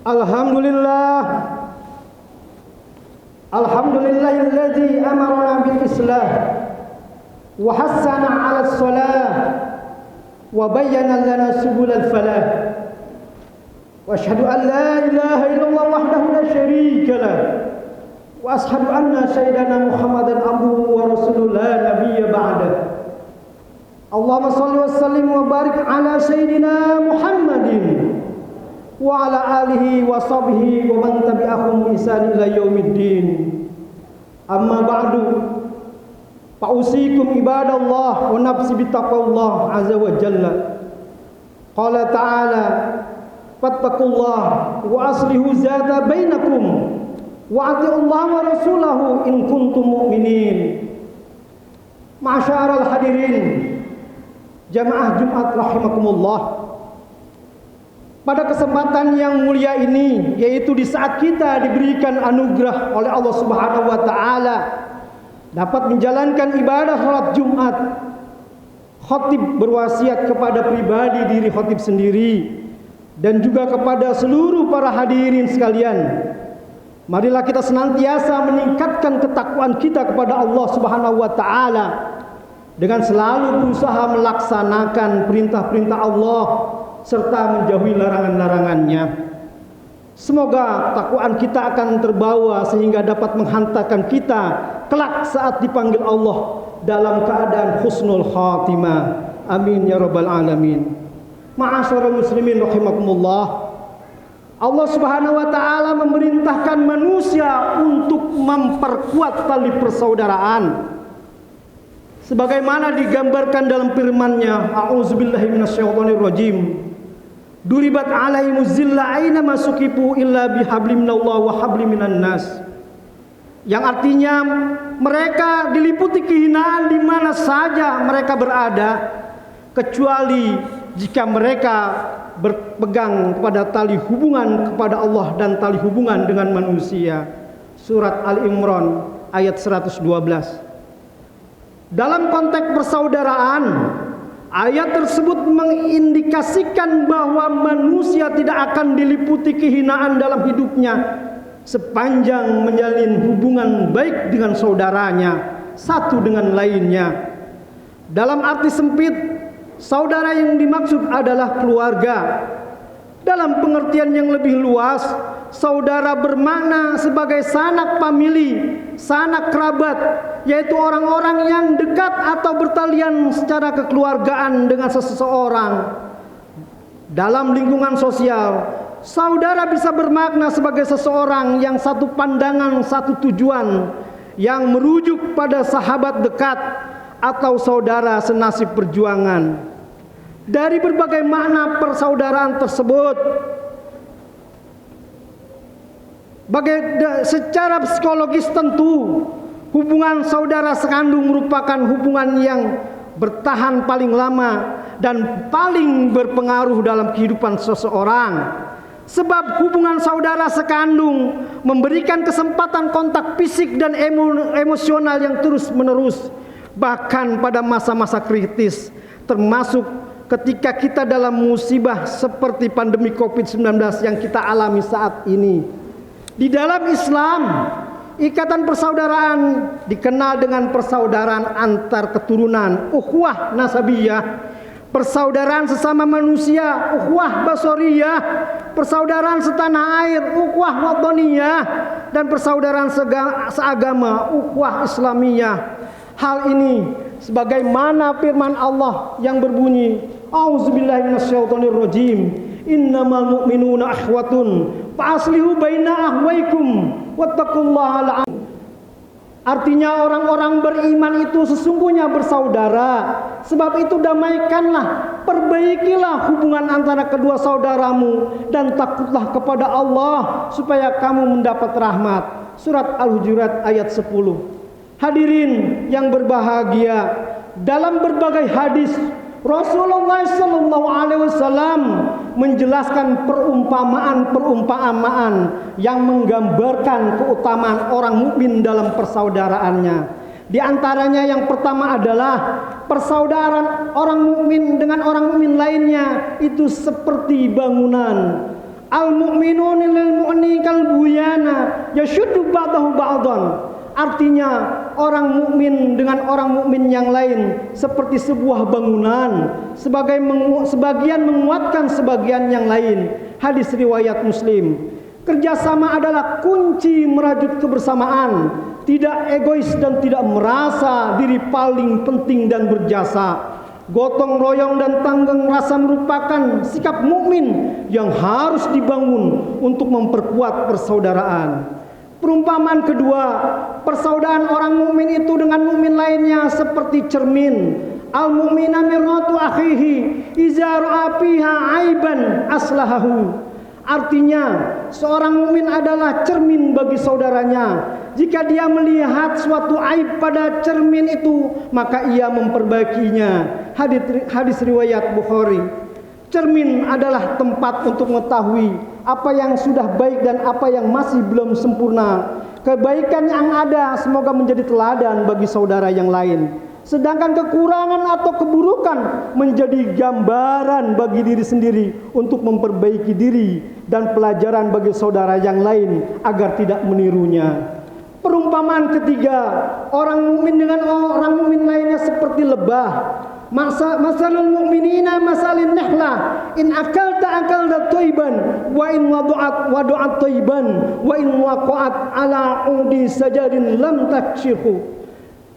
Alhamdulillah. Alhamdulillahilladzi amarna bil islah wa hassana 'ala as-salah wa bayyana lana subul al-falah. Wa asyhadu an la ilaha illallah wahdahu la syarika lah. Wa asyhadu anna sayyidana Muhammadan abduhu wa rasuluhu la nabiyya ba'dah. Allahumma shalli wa sallim wa barik ala sayyidina Muhammadin wa ala alihi wa sahbihi wa man tabi'ahum bi ihsan ila yaumiddin. Amma ba'du. Fa'usikum ibadallah wa nafsi bittaqwallah azza wa jalla. Qala ta'ala fattaqullah wa aslihu zata bainakum wa ati'ullaha wa rasulahu in kuntum mu'minin. Ma'asyiral hadirin, jamaah Jumat rahimakumullah. Pada kesempatan yang mulia ini, yaitu di saat kita diberikan anugerah oleh Allah Subhanahu wa taala dapat menjalankan ibadah salat Jumat, khatib berwasiat kepada pribadi diri khatib sendiri dan juga kepada seluruh para hadirin sekalian. Marilah kita senantiasa meningkatkan ketakwaan kita kepada Allah Subhanahu wa taala dengan selalu berusaha melaksanakan perintah-perintah Allah serta menjauhi larangan-larangannya. Semoga takwaan kita akan terbawa sehingga dapat menghantarkan kita kelak saat dipanggil Allah dalam keadaan husnul khatimah. Amin ya rabbal alamin. Ma'asyiral muslimin rahimakumullah. Allah Subhanahu wa taala memerintahkan manusia untuk memperkuat tali persaudaraan sebagaimana digambarkan dalam firman-Nya, a'udzubillahi minasyaitonirrajim. Duribat 'alaihimuz zillah aina masukifu illa bihablim minallah wa hablim minan nas. Yang artinya mereka diliputi kehinaan di mana saja mereka berada kecuali jika mereka berpegang kepada tali hubungan kepada Allah dan tali hubungan dengan manusia. Surat Al-Imran ayat 112. Dalam konteks persaudaraan, ayat tersebut mengindikasikan bahwa manusia tidak akan diliputi kehinaan dalam hidupnya sepanjang menjalin hubungan baik dengan saudaranya, satu dengan lainnya. Dalam arti sempit, saudara yang dimaksud adalah keluarga. Dalam pengertian yang lebih luas, saudara bermakna sebagai sanak famili, sanak kerabat, yaitu orang-orang yang dekat atau bertalian secara kekeluargaan dengan seseorang. Dalam lingkungan sosial, saudara bisa bermakna sebagai seseorang yang satu pandangan, satu tujuan, yang merujuk pada sahabat dekat atau saudara senasib perjuangan. Dari berbagai makna persaudaraan tersebut, secara psikologis tentu hubungan saudara sekandung merupakan hubungan yang bertahan paling lama dan paling berpengaruh dalam kehidupan seseorang. Sebab hubungan saudara sekandung memberikan kesempatan kontak fisik dan emosional yang terus menerus, bahkan pada masa-masa kritis, termasuk ketika kita dalam musibah seperti pandemi COVID-19 yang kita alami saat ini. Di dalam Islam, ikatan persaudaraan dikenal dengan persaudaraan antar keturunan, ukhuwah nasabiyah, persaudaraan sesama manusia, ukhuwah basoriyah, persaudaraan setanah air, ukhuwah watoniyah, dan persaudaraan seagama, ukhuwah islamiyah. Hal ini sebagaimana firman Allah yang berbunyi, a'udzubillahi minasyaitonirrajim, innamal mu'minuna akhwatun fa'aslihu baina ahwaikum wattaqullaha la'an. Artinya orang-orang beriman itu sesungguhnya bersaudara. Sebab itu damaikanlah, perbaikilah hubungan antara kedua saudaramu dan takutlah kepada Allah supaya kamu mendapat rahmat. Surat Al-Hujurat ayat 10. Hadirin yang berbahagia, dalam berbagai hadis Rasulullah SAW menjelaskan perumpamaan-perumpamaan yang menggambarkan keutamaan orang mukmin dalam persaudaraannya. Di antaranya yang pertama adalah persaudaraan orang mukmin dengan orang mukmin lainnya itu seperti bangunan. Al-mu'minuna lil mu'mini kal buyana yashuddu ba'dahu ba'dan. Artinya orang mukmin dengan orang mukmin yang lain seperti sebuah bangunan, sebagian menguatkan sebagian yang lain. Hadis riwayat Muslim. Kerjasama adalah kunci merajut kebersamaan, tidak egois dan tidak merasa diri paling penting dan berjasa. Gotong royong dan tanggung rasa merupakan sikap mukmin yang harus dibangun untuk memperkuat persaudaraan. Perumpamaan kedua, persaudaraan orang mukmin itu dengan mukmin lainnya seperti cermin. Al-mu'mina mirratu akhihi iza ra'a fiha aiban aslahahu. Artinya, seorang mukmin adalah cermin bagi saudaranya. Jika dia melihat suatu aib pada cermin itu, maka ia memperbaikinya. Hadis riwayat Bukhari. Cermin adalah tempat untuk mengetahui apa yang sudah baik dan apa yang masih belum sempurna. Kebaikan yang ada semoga menjadi teladan bagi saudara yang lain. Sedangkan kekurangan atau keburukan menjadi gambaran bagi diri sendiri untuk memperbaiki diri dan pelajaran bagi saudara yang lain agar tidak menirunya. Perumpamaan ketiga, orang mukmin dengan orang mukmin lainnya seperti lebah. Masalul mu'minina masalin nahlah in akalta thayban wa in wadu'at thayban wa in waqa'at ala udi sajadin lam takshirhu.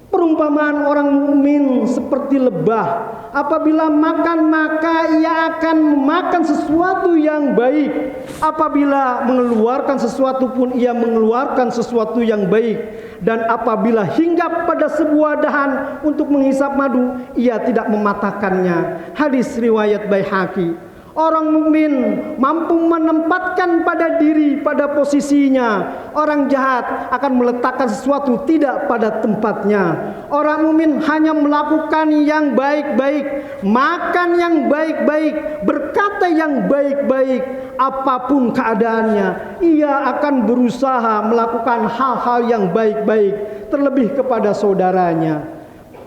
Perumpamaan orang mukmin seperti lebah. Apabila makan maka ia akan memakan sesuatu yang baik. Apabila mengeluarkan sesuatu pun ia mengeluarkan sesuatu yang baik. Dan apabila hinggap pada sebuah dahan untuk menghisap madu, ia tidak mematahkannya. Hadis riwayat Baihaqi. Orang mukmin mampu menempatkan pada diri pada posisinya. Orang jahat akan meletakkan sesuatu tidak pada tempatnya. Orang mukmin hanya melakukan yang baik-baik, makan yang baik-baik, berkata yang baik-baik, apapun keadaannya. Ia akan berusaha melakukan hal-hal yang baik-baik, terlebih kepada saudaranya.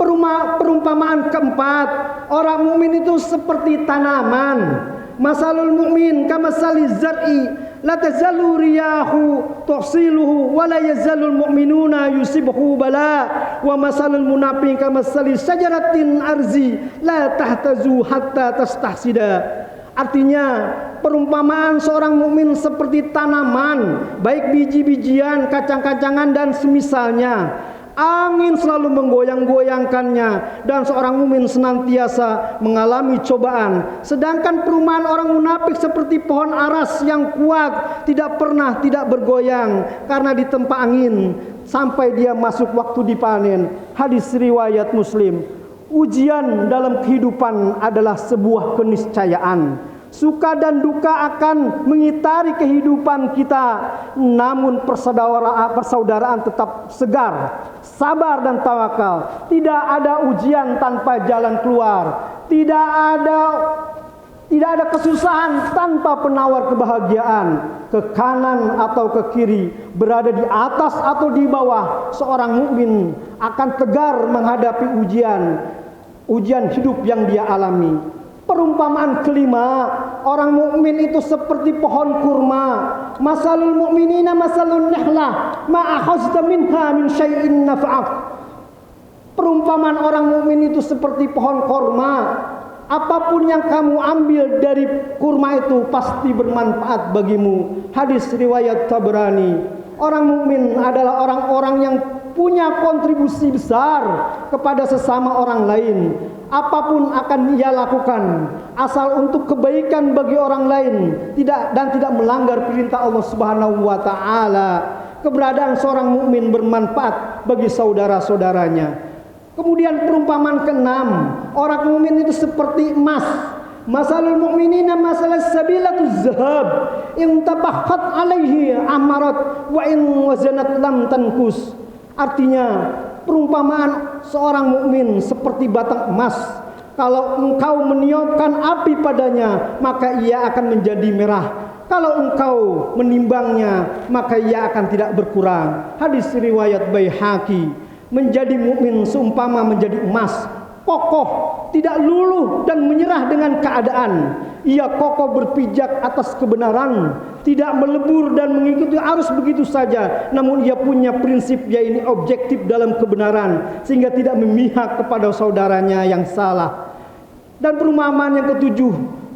Perumpamaan keempat, orang mukmin itu seperti tanaman. Masalul mu'min kamasali zar'i la tazalu riyahu tuhsiluhu wa la yazalul mu'minuna yusibuhu bala wa masalul munafiqin kamasali syajaratin arzi la tahtazu hatta tastahsida. Artinya, perumpamaan seorang mukmin seperti tanaman, baik biji-bijian, kacang-kacangan dan semisalnya. Angin selalu menggoyang-goyangkannya dan seorang mukmin senantiasa mengalami cobaan. Sedangkan perumpamaan orang munafik seperti pohon aras yang kuat, tidak pernah tidak bergoyang karena ditempa angin sampai dia masuk waktu dipanen. Hadis riwayat Muslim. Ujian dalam kehidupan adalah sebuah keniscayaan. Suka dan duka akan mengitari kehidupan kita. Namun persaudaraan tetap segar, sabar dan tawakal. Tidak ada ujian tanpa jalan keluar. Tidak ada kesusahan tanpa penawar kebahagiaan. Ke kanan atau ke kiri, berada di atas atau di bawah, seorang mukmin akan tegar menghadapi ujian hidup yang dia alami. Perumpamaan kelima, orang mukmin itu seperti pohon kurma. Masalul mu'minina masalun nahlah ma akhadta minha min syai'in nafa'ak. Perumpamaan orang mukmin itu seperti pohon kurma. Apapun yang kamu ambil dari kurma itu pasti bermanfaat bagimu. Hadis riwayat Tabrani. Orang mukmin adalah orang-orang yang punya kontribusi besar kepada sesama orang lain. Apapun akan ia lakukan asal untuk kebaikan bagi orang lain, tidak melanggar perintah Allah Subhanahu wa taala. Keberadaan seorang mukmin bermanfaat bagi saudara-saudaranya. Kemudian perumpamaan keenam, orang mukmin itu seperti emas. Masalul mu'minina masalas sabilatuz zahab in tabakhat alaihi amarat wa in wazanat lam tankus. Artinya, perumpamaan seorang mukmin seperti batang emas. Kalau engkau meniupkan api padanya, maka ia akan menjadi merah. Kalau engkau menimbangnya, maka ia akan tidak berkurang. Hadis riwayat Baihaqi. Menjadi mukmin seumpama menjadi emas, kokoh, tidak luluh dan menyerah dengan keadaan. Ia kokoh berpijak atas kebenaran, tidak melebur dan mengikuti arus begitu saja. Namun ia punya prinsip, yaitu objektif dalam kebenaran, sehingga tidak memihak kepada saudaranya yang salah. Dan perumpamaan yang ketujuh,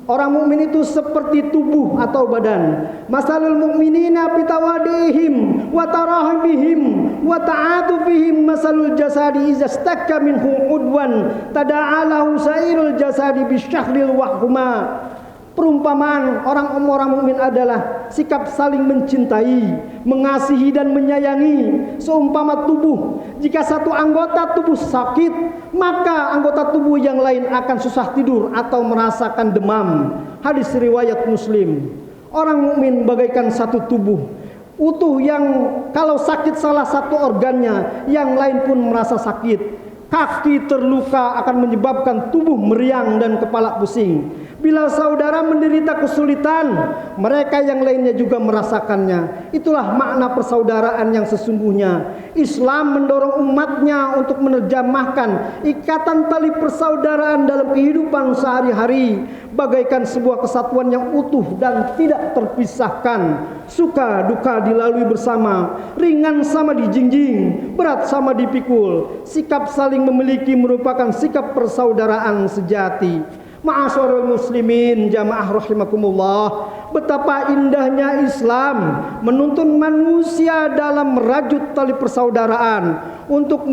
orang mukmin itu seperti tubuh atau badan. Masalul mu'minina bitawadihim wa tarahibihim wa ta'atufihim masalul jasadi iza stakka minhu udwan tada'alahu sairul jasadi bisyahril wahuma. Perumpamaan orang mukmin adalah sikap saling mencintai, mengasihi dan menyayangi. Seumpama tubuh, jika satu anggota tubuh sakit, maka anggota tubuh yang lain akan susah tidur atau merasakan demam. Hadis riwayat Muslim. Orang mukmin bagaikan satu tubuh utuh yang kalau sakit salah satu organnya, yang lain pun merasa sakit. Kaki terluka akan menyebabkan tubuh meriang dan kepala pusing. Bila saudara menderita kesulitan, mereka yang lainnya juga merasakannya. Itulah makna persaudaraan yang sesungguhnya. Islam mendorong umatnya untuk menerjemahkan ikatan tali persaudaraan dalam kehidupan sehari-hari bagaikan sebuah kesatuan yang utuh dan tidak terpisahkan. Suka duka dilalui bersama, ringan sama dijingjing, berat sama dipikul. Sikap saling memiliki merupakan sikap persaudaraan sejati. Ma'asyiral muslimin jamaah rahimakumullah, betapa indahnya Islam menuntun manusia dalam merajut tali persaudaraan. Untuk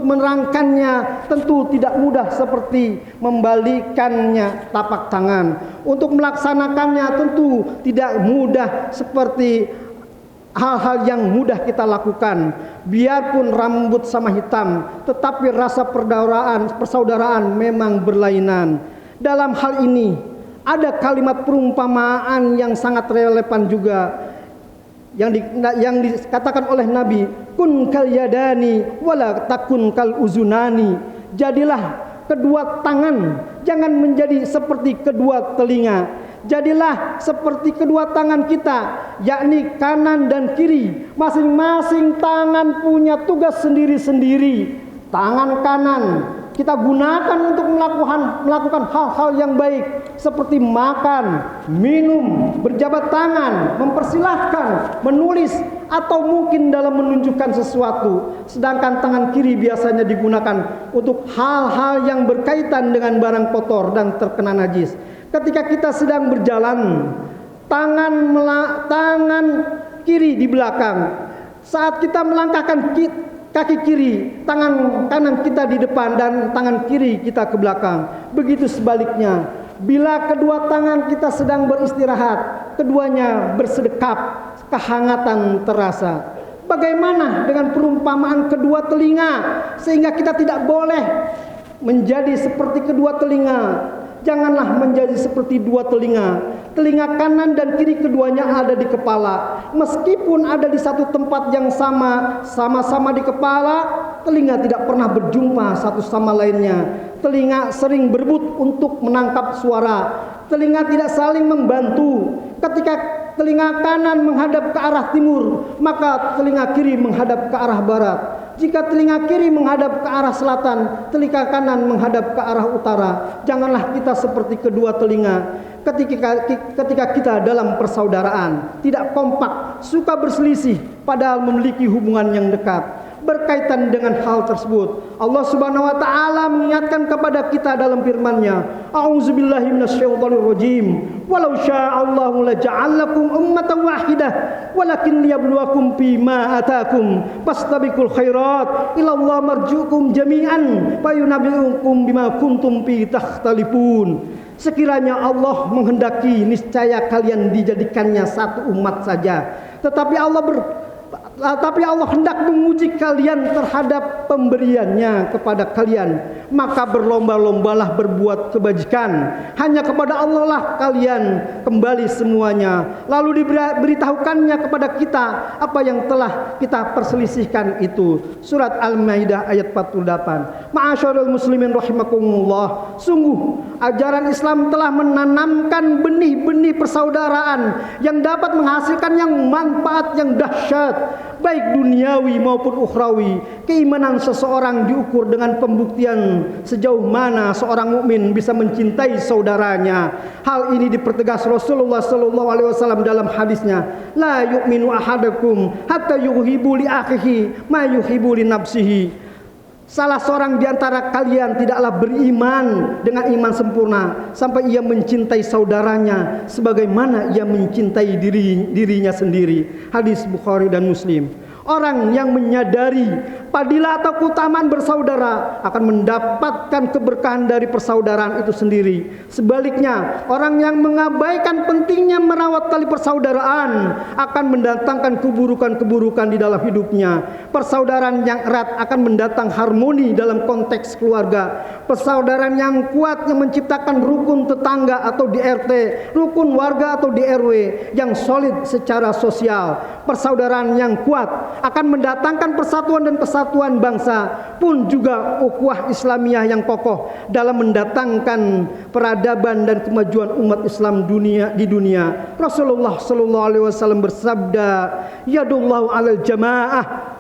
menerangkannya tentu tidak mudah seperti membalikannya tapak tangan. Untuk melaksanakannya tentu tidak mudah seperti hal-hal yang mudah kita lakukan. Biarpun rambut sama hitam, tetapi rasa persaudaraan memang berlainan. Dalam hal ini ada kalimat perumpamaan yang sangat relevan juga, yang dikatakan oleh Nabi, kun kal yadani wala takun kal uzunani. Jadilah kedua tangan, jangan menjadi seperti kedua telinga. Jadilah seperti kedua tangan kita, yakni kanan dan kiri. Masing-masing tangan punya tugas sendiri-sendiri. Tangan kanan kita gunakan untuk melakukan hal-hal yang baik, seperti makan, minum, berjabat tangan, mempersilahkan, menulis, atau mungkin dalam menunjukkan sesuatu. Sedangkan tangan kiri biasanya digunakan untuk hal-hal yang berkaitan dengan barang kotor dan terkena najis. Ketika kita sedang berjalan, tangan kiri di belakang. Saat kita melangkahkan kaki kiri, tangan kanan kita di depan dan tangan kiri kita ke belakang. Begitu sebaliknya, bila kedua tangan kita sedang beristirahat, keduanya bersedekap, kehangatan terasa. Bagaimana dengan perumpamaan kedua telinga, sehingga kita tidak boleh menjadi seperti kedua telinga. Janganlah menjadi seperti dua telinga. Telinga kanan dan kiri keduanya ada di kepala. Meskipun ada di satu tempat yang sama-sama di kepala, telinga tidak pernah berjumpa satu sama lainnya. Telinga sering berebut untuk menangkap suara. Telinga tidak saling membantu. Ketika telinga kanan menghadap ke arah timur, maka telinga kiri menghadap ke arah barat. Jika telinga kiri menghadap ke arah selatan, telinga kanan menghadap ke arah utara. Janganlah kita seperti kedua telinga ketika kita dalam persaudaraan, tidak kompak, suka berselisih padahal memiliki hubungan yang dekat. Berkaitan dengan hal tersebut, Allah Subhanahu wa taala mengingatkan kepada kita dalam firman-Nya, A'udzubillahi minasyaitonir rajim. Walau sya'allahu laja'alakum ummatan wahidah walakin liyabluwakum fima atakum fastabiqul khairat ila Allah marjukum jami'an fayunabbi'ukum bima kuntum fi takhtalifun. Sekiranya Allah menghendaki, niscaya kalian dijadikannya satu umat saja. Tetapi Allah hendak menguji kalian terhadap pemberiannya kepada kalian. Maka berlomba-lombalah berbuat kebajikan. Hanya kepada Allah lah kalian kembali semuanya. Lalu diberitahukannya kepada kita apa yang telah kita perselisihkan itu. Surat Al-Maidah ayat 48. Ma'asyiral muslimin rahimakumullah. Sungguh ajaran Islam telah menanamkan benih-benih persaudaraan yang dapat menghasilkan yang manfaat yang dahsyat. baik duniawi maupun ukhrawi. Keimanan seseorang diukur dengan pembuktian sejauh mana seorang mukmin bisa mencintai saudaranya. Hal ini dipertegas Rasulullah sallallahu alaihi wasallam dalam hadisnya, la yu'minu ahadukum hatta yuhibbu li akhihi ma yuhibbu li nafsihi. Salah seorang di antara kalian tidaklah beriman dengan iman sempurna sampai ia mencintai saudaranya sebagaimana ia mencintai dirinya sendiri. Hadis Bukhari dan Muslim. Orang yang menyadari fadilah atau keutamaan bersaudara akan mendapatkan keberkahan dari persaudaraan itu sendiri. Sebaliknya, orang yang mengabaikan pentingnya merawat tali persaudaraan akan mendatangkan keburukan-keburukan di dalam hidupnya. Persaudaraan yang erat akan mendatang harmoni dalam konteks keluarga. Persaudaraan yang kuat yang menciptakan rukun tetangga atau di RT, rukun warga atau di RW yang solid secara sosial. Persaudaraan yang kuat akan mendatangkan persatuan dan kesatuan bangsa, pun juga ukhuwah Islamiyah yang kokoh dalam mendatangkan peradaban dan kemajuan umat Islam di dunia. Rasulullah sallallahu alaihi wasallam bersabda, yadullahu 'alal jamaah.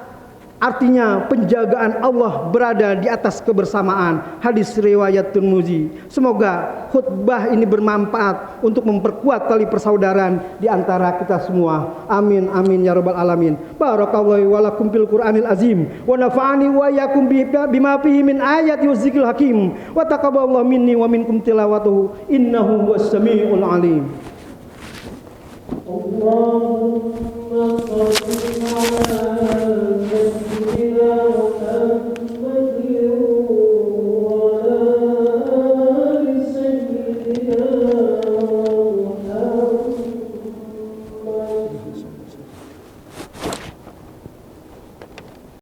Artinya penjagaan Allah berada di atas kebersamaan. Hadis riwayat Tirmizi. Semoga khutbah ini bermanfaat untuk memperkuat tali persaudaraan di antara kita semua. Amin amin ya rabbal alamin. Barakallahu wa lakum fil Qur'anil azim wa nafa'ani wa iyyakum bima fihi min ayati wa zikril hakim wa taqabbalallahu minni wa minkum tilawatuhu innahu huwas samiul alim. Allahumma shalli ala sayyidina